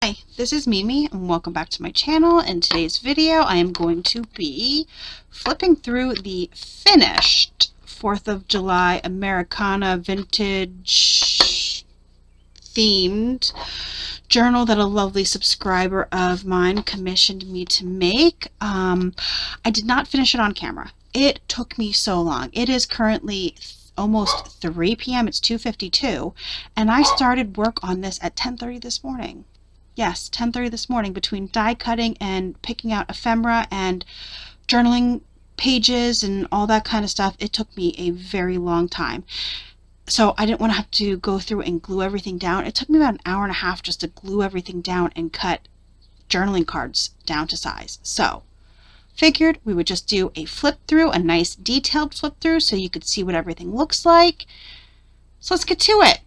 Hi, this is Mimi and welcome back to my channel. In today's video I am going to be flipping through the finished 4th of July Americana vintage themed journal that a lovely subscriber of mine commissioned me to make. I did not finish it on camera. It took me so long. It is currently almost 3 p.m. It's 2:52 and I started work on this at 10:30 this morning. Yes, 10:30 this morning, between die cutting and picking out ephemera and journaling pages and all that kind of stuff. It took me a very long time. So I didn't want to have to go through and glue everything down. It took me about an hour and a half just to glue everything down and cut journaling cards down to size. So figured we would just do a flip through, a nice detailed flip through so you could see what everything looks like. So let's get to it.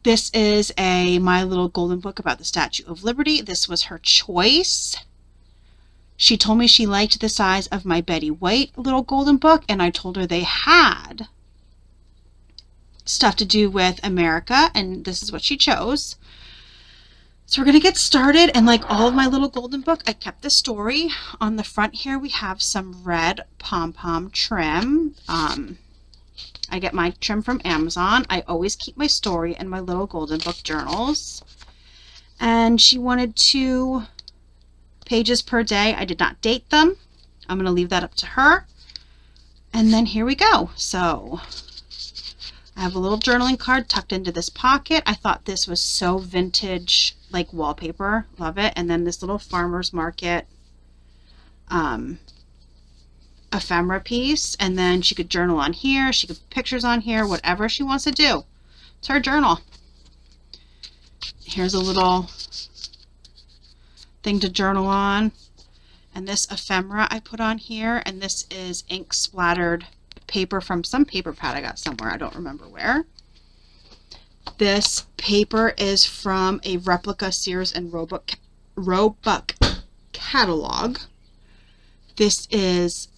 This is a My Little Golden Book about the Statue of Liberty. This was her choice. She told me she liked the size of my Betty White little golden book, and I told her they had stuff to do with America, and this is what she chose. So we're going to get started, and like all of my little golden book, I kept the story. On the front here we have some red pom-pom trim. I get my trim from Amazon. I always keep my story and my little golden book journals. And she wanted 2 pages per day. I did not date them. I'm going to leave that up to her. And then here we go. So I have a little journaling card tucked into this pocket. I thought this was so vintage, like wallpaper. Love it. And then this little farmer's market ephemera piece, and then she could journal on here, she could put pictures on here, whatever she wants to do. It's her journal. Here's a little thing to journal on, and this ephemera I put on here, and this is ink splattered paper from some paper pad I got somewhere, I don't remember where. This paper is from a replica Sears and Roebuck catalog. This is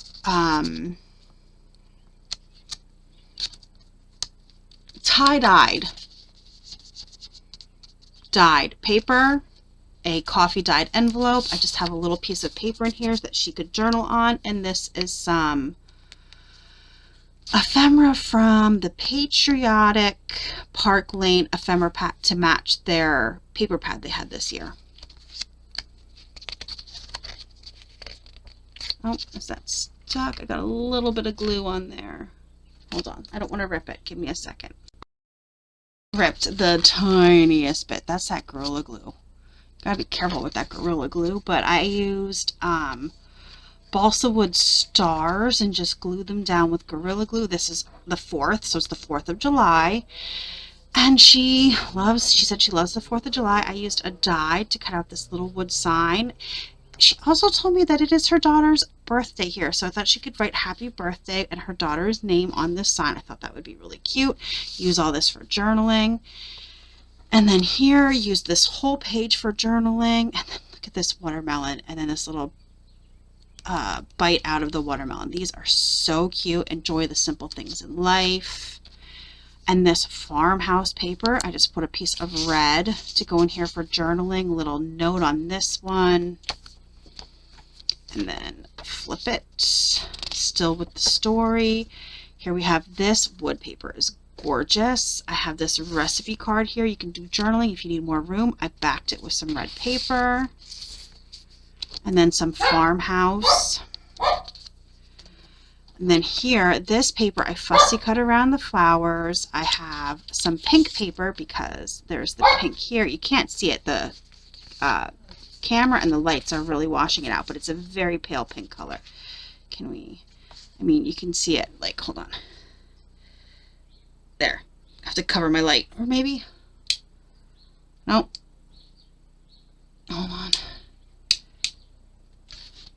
tie-dyed paper, a coffee dyed envelope. I just have a little piece of paper in here that she could journal on, and this is some ephemera from the Patriotic Park Lane ephemera pack to match their paper pad they had this year. Oh, is that stuck? I got a little bit of glue on there. Hold on. I don't want to rip it. Give me a second. Ripped the tiniest bit. That's that Gorilla Glue. Gotta be careful with that Gorilla Glue. But I used balsa wood stars and just glued them down with Gorilla Glue. This is the 4th, so it's the 4th of July. And she said she loves the 4th of July. I used a die to cut out this little wood sign. She also told me that it is her daughter's birthday here, so I thought she could write happy birthday and her daughter's name on this sign. I thought that would be really cute. Use all this for journaling. And then here, use this whole page for journaling. And then look at this watermelon and then this little bite out of the watermelon. These are so cute. Enjoy the simple things in life. And this farmhouse paper, I just put a piece of red to go in here for journaling. Little note on this one. And then flip it, still with the story. Here we have this wood paper is gorgeous. I have this recipe card here. You can do journaling if you need more room. I backed it with some red paper. And then some farmhouse. And then here, this paper I fussy cut around the flowers. I have some pink paper because there's the pink here. You can't see it. The camera and the lights are really washing it out, but it's a very pale pink color. You can see it, like, hold on. There. I have to cover my light. Or maybe. Nope. Hold on.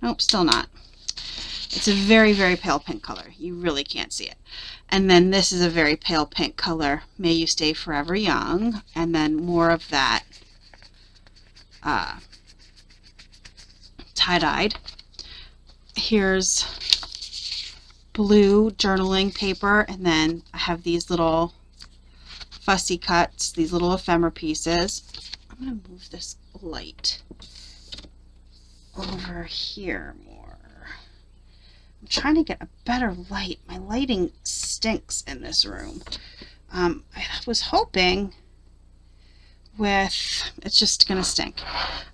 Nope, still not. It's a very, very pale pink color. You really can't see it. And then this is a very pale pink color. May You Stay Forever Young. And then more of that tie-dyed. Here's blue journaling paper, and then I have these little fussy cuts, these little ephemera pieces. I'm going to move this light over here more. I'm trying to get a better light. My lighting stinks in this room. I was hoping with, it's just going to stink.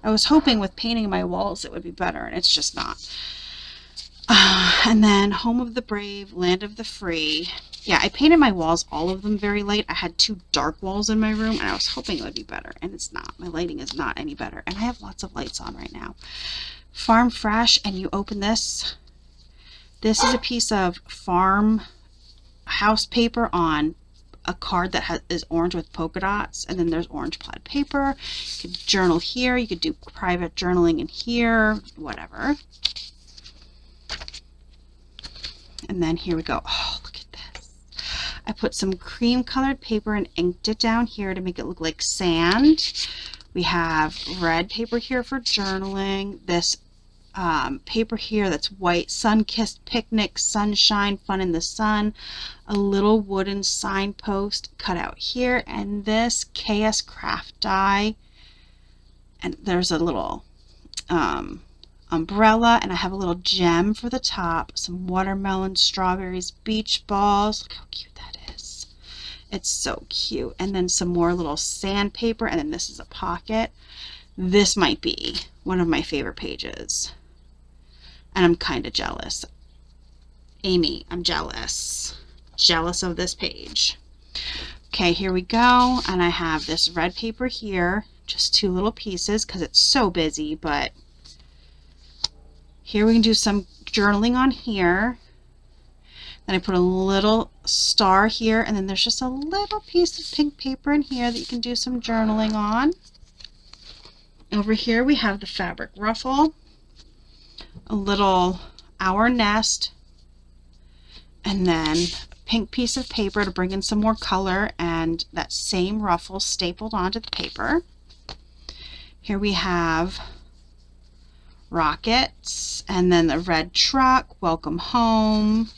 I was hoping with painting my walls it would be better, and it's just not. And then Home of the Brave, Land of the Free. Yeah, I painted my walls, all of them very light. I had 2 dark walls in my room, and I was hoping it would be better, and it's not. My lighting is not any better, and I have lots of lights on right now. Farm Fresh, and you open this. This is a piece of farm house paper on a card that is orange with polka dots, and then there's orange plaid paper. You could journal here. You could do private journaling in here, whatever. And then here we go. Oh, look at this. I put some cream colored paper and inked it down here to make it look like sand. We have red paper here for journaling. This paper here that's white, sun-kissed picnic, sunshine, fun in the sun. A little wooden signpost cut out here, and this KS craft die. And there's a little umbrella, and I have a little gem for the top, some watermelon, strawberries, beach balls. Look how cute that is. It's so cute. And then some more little sandpaper, and then this is a pocket. This might be one of my favorite pages, and I'm kind of jealous. Amy, I'm jealous. Jealous of this page. Okay, here we go, and I have this red paper here, just 2 little pieces because it's so busy, but here we can do some journaling on here. Then I put a little star here, and then there's just a little piece of pink paper in here that you can do some journaling on. Over here we have the fabric ruffle, a little owl nest, and then a pink piece of paper to bring in some more color, and that same ruffle stapled onto the paper. Here we have rockets, and then the red truck, welcome home.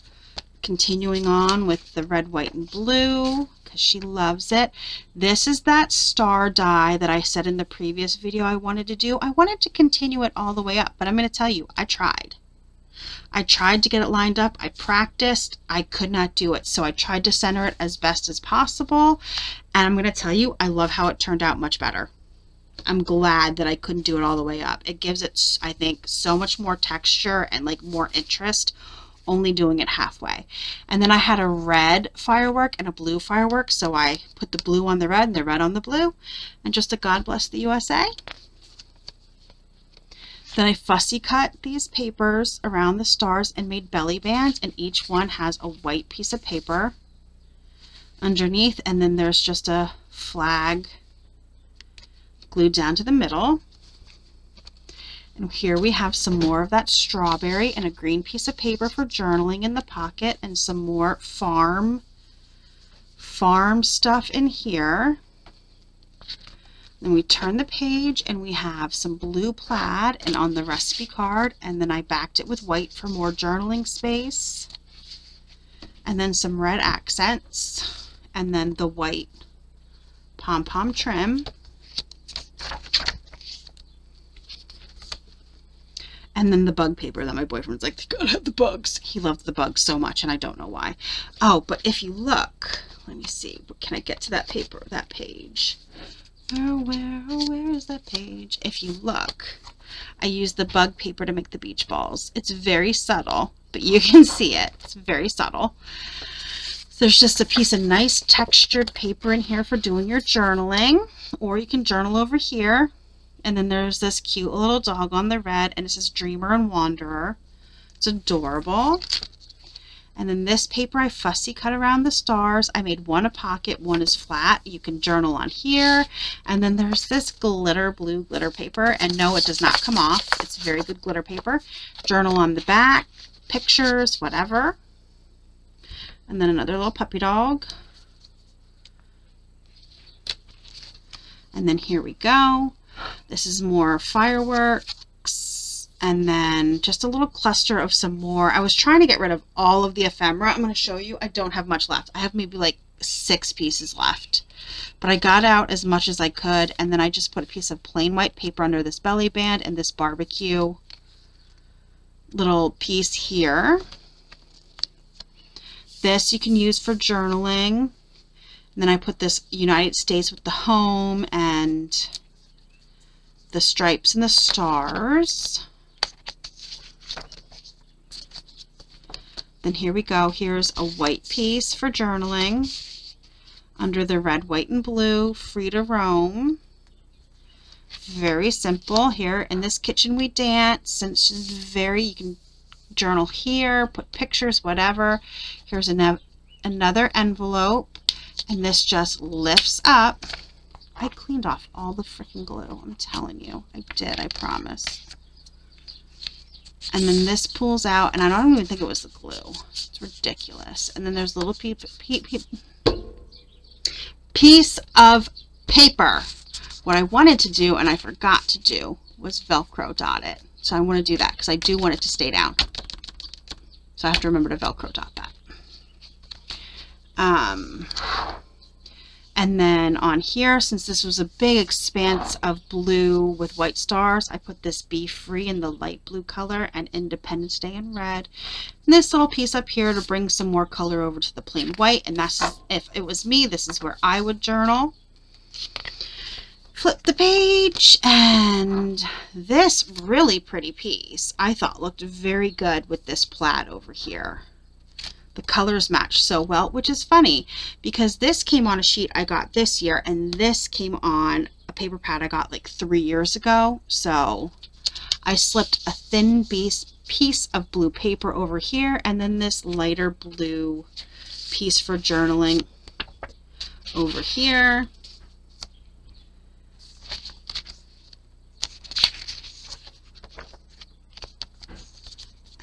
Continuing on with the red, white, and blue because she loves it. This is that star die that I said in the previous video I wanted to do. I wanted to continue it all the way up, but I'm going to tell you, I tried. I tried to get it lined up. I practiced. I could not do it, so I tried to center it as best as possible, and I'm going to tell you, I love how it turned out much better. I'm glad that I couldn't do it all the way up. It gives it, I think, so much more texture and like more interest only doing it halfway. And then I had a red firework and a blue firework, so I put the blue on the red and the red on the blue, and just a God bless the USA. Then I fussy cut these papers around the stars and made belly bands, and each one has a white piece of paper underneath, and then there's just a flag glued down to the middle. And here we have some more of that strawberry and a green piece of paper for journaling in the pocket, and some more farm stuff in here. Then we turn the page and we have some blue plaid and on the recipe card, and then I backed it with white for more journaling space, and then some red accents, and then the white pom-pom trim. And then the bug paper that my boyfriend's like, they gotta have the bugs. He loved the bugs so much, and I don't know why. Oh, but if you look, let me see, can I get to that paper, that page? Where is that page? If you look, I used the bug paper to make the beach balls. It's very subtle, but you can see it. It's very subtle. There's just a piece of nice textured paper in here for doing your journaling, or you can journal over here. And then there's this cute little dog on the red, and it says Dreamer and Wanderer. It's adorable. And then this paper I fussy cut around the stars. I made one a pocket, one is flat. You can journal on here. And then there's this glitter, blue glitter paper. And no, it does not come off. It's very good glitter paper. Journal on the back, pictures, whatever. And then another little puppy dog. And then here we go. This is more fireworks, and then just a little cluster of some more. I was trying to get rid of all of the ephemera. I'm going to show you. I don't have much left. I have maybe like 6 pieces left, but I got out as much as I could, and then I just put a piece of plain white paper under this belly band and this barbecue little piece here. This you can use for journaling. And then I put this United States with the home and the stripes and the stars. Then here we go. Here's a white piece for journaling under the red, white, and blue, free to roam. Very simple. Here in this kitchen we dance, since it's you can journal here, put pictures, whatever. Here's another envelope, and this just lifts up. I cleaned off all the freaking glue. I'm telling you. I did, I promise. And then this pulls out, and I don't even think it was the glue. It's ridiculous. And then there's a little piece of paper. What I wanted to do, and I forgot to do, was Velcro dot it. So I want to do that because I do want it to stay down. So I have to remember to Velcro dot that. And then on here, since this was a big expanse of blue with white stars, I put this Be Free in the light blue color and Independence Day in red. And this little piece up here to bring some more color over to the plain white. And that's, if it was me, this is where I would journal. Flip the page, and this really pretty piece I thought looked very good with this plaid over here. The colors match so well, which is funny because this came on a sheet I got this year, and this came on a paper pad I got like 3 years ago. So I slipped a thin piece of blue paper over here, and then this lighter blue piece for journaling over here.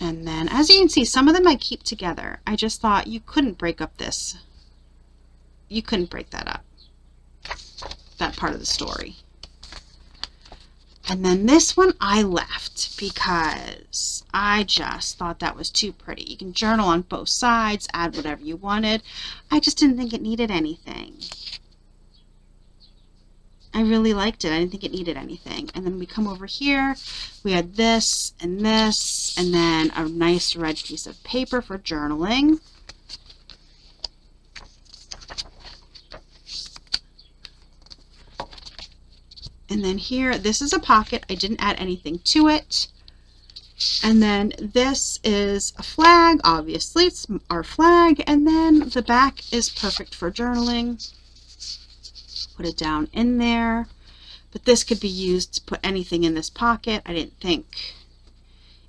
And then, as you can see, some of them I keep together. I just thought you couldn't break up this. You couldn't break that up. That part of the story. And then this one I left because I just thought that was too pretty. You can journal on both sides, add whatever you wanted. I just didn't think it needed anything. I really liked it. I didn't think it needed anything. And then we come over here. We had this, and then a nice red piece of paper for journaling. And then here, this is a pocket. I didn't add anything to it. And then this is a flag. Obviously, it's our flag. And then the back is perfect for journaling. Put it down in there, but this could be used to put anything in this pocket. I didn't think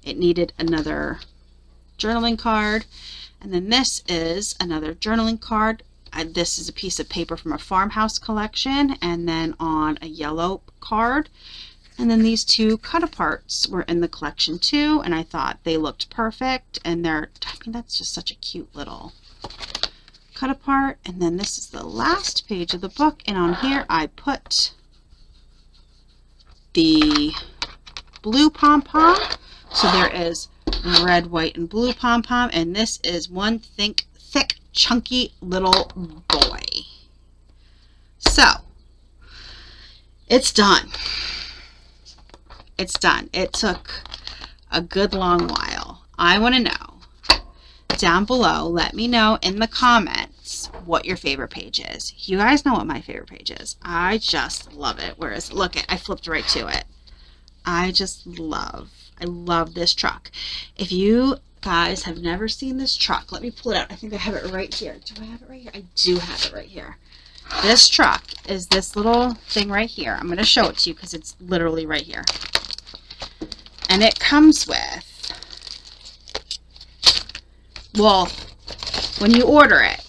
it needed another journaling card. And then this is another journaling card. This is a piece of paper from a farmhouse collection, and then on a yellow card. And then these two cut-aparts were in the collection too, and I thought they looked perfect. And I mean, that's just such a cute little cut apart. And then this is the last page of the book, and on here I put the blue pom-pom. So there is red, white, and blue pom-pom, and this is one thick, chunky little boy. So it's done. It's done. It took a good long while. I want to know down below, let me know in the comments what your favorite page is. You guys know what my favorite page is. I just love it. Whereas, look, I flipped right to it. I love this truck. If you guys have never seen this truck, let me pull it out. I think I have it right here. Do I have it right here? I do have it right here. This truck is this little thing right here. I'm going to show it to you because it's literally right here. And it comes with, well, when you order it,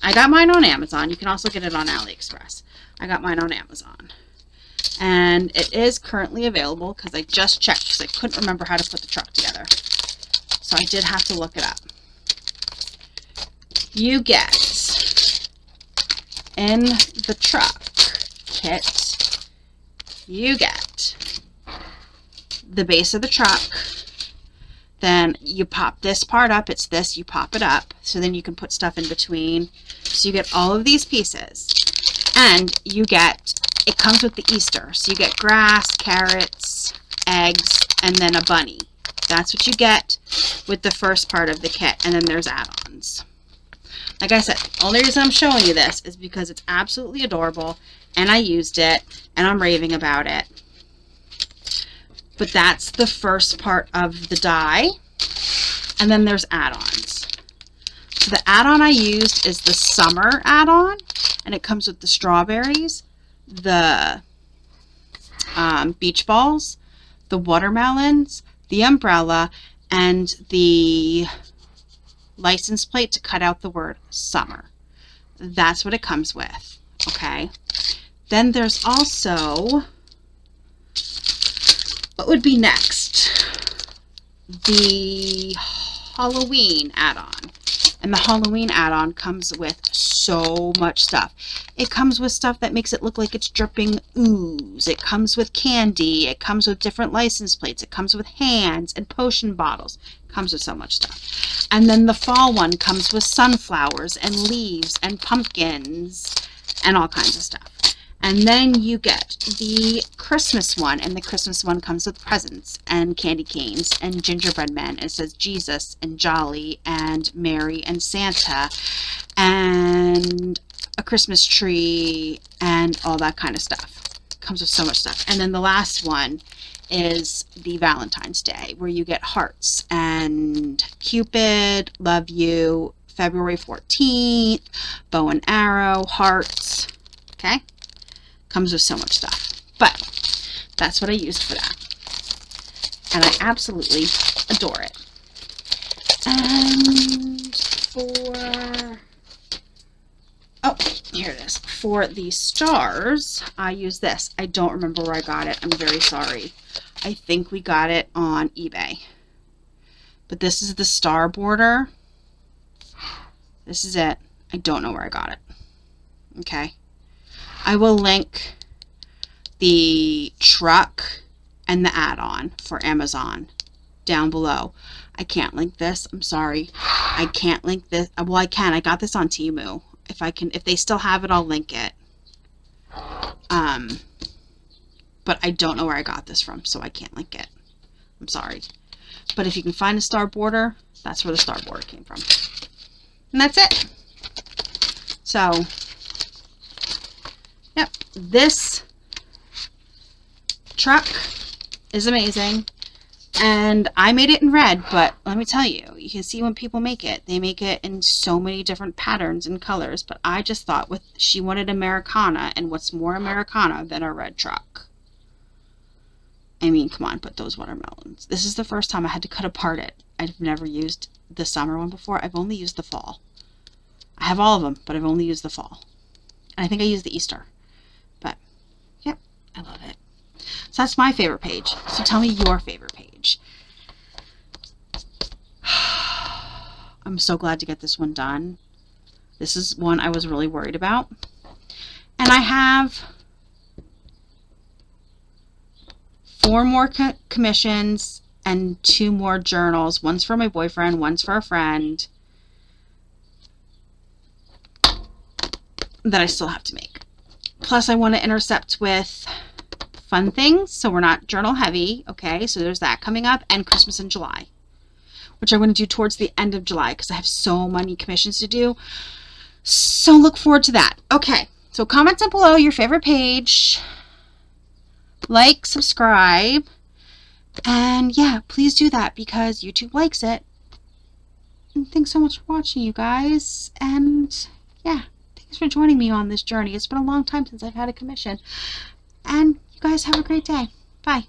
I got mine on Amazon. You can also get it on AliExpress. I got mine on Amazon. And it is currently available because I just checked because I couldn't remember how to put the truck together. So I did have to look it up. You get in the truck kit, you get the base of the truck. Then you pop this part up. It's this. You pop it up. So then you can put stuff in between. So you get all of these pieces. And you get, it comes with the Easter. So you get grass, carrots, eggs, and then a bunny. That's what you get with the first part of the kit. And then there's add-ons. Like I said, the only reason I'm showing you this is because it's absolutely adorable, and I used it, and I'm raving about it. But that's the first part of the die, and then there's add-ons. So the add-on I used is the summer add-on, and it comes with the strawberries, the beach balls, the watermelons, the umbrella, and the license plate to cut out the word summer. That's what it comes with. Okay. Then there's also, what would be next? The Halloween add-on. And the Halloween add-on comes with so much stuff. It comes with stuff that makes it look like it's dripping ooze. It comes with candy. It comes with different license plates. It comes with hands and potion bottles. It comes with so much stuff. And then the fall one comes with sunflowers and leaves and pumpkins and all kinds of stuff. And then you get the Christmas one, and the Christmas one comes with presents and candy canes and gingerbread men. And it says Jesus and Jolly and Mary and Santa and a Christmas tree and all that kind of stuff. It comes with so much stuff. And then the last one is the Valentine's Day, where you get hearts and Cupid, love you, February 14th, bow and arrow, hearts. Okay? Comes with so much stuff. But that's what I used for that. And I absolutely adore it. And for, oh, here it is. For the stars, I use this. I don't remember where I got it. I'm very sorry. I think we got it on eBay. But this is the star border. This is it. I don't know where I got it. Okay. I will link the truck and the add-on for Amazon down below. I can't link this. I'm sorry. I can't link this. Well, I can. I got this on Temu. If they still have it, I'll link it. But I don't know where I got this from, so I can't link it. I'm sorry. But if you can find a star border, that's where the star border came from. And that's it. So, yep, this truck is amazing. And I made it in red, but let me tell you, you can see when people make it, they make it in so many different patterns and colors. But I just thought she wanted Americana, and what's more Americana than a red truck? I mean, come on, put those watermelons. This is the first time I had to cut apart it. I've never used the summer one before. I've only used the fall. I have all of them, but I've only used the fall. And I think I used the Easter. But, yep, I love it. So that's my favorite page. So tell me your favorite page. I'm so glad to get this one done. This is one I was really worried about. And I have 4 more commissions and 2 more journals. One's for my boyfriend, one's for a friend, that I still have to make. Plus I want to intercept with fun things, so we're not journal heavy. Okay, so there's that coming up, and Christmas in July, which I'm going to do towards the end of July because I have so many commissions to do. So look forward to that. Okay, so comment down below your favorite page, like, subscribe, and yeah, please do that because YouTube likes it. And thanks so much for watching, you guys. And yeah, thanks for joining me on this journey. It's been a long time since I've had a commission. And you guys have a great day. Bye.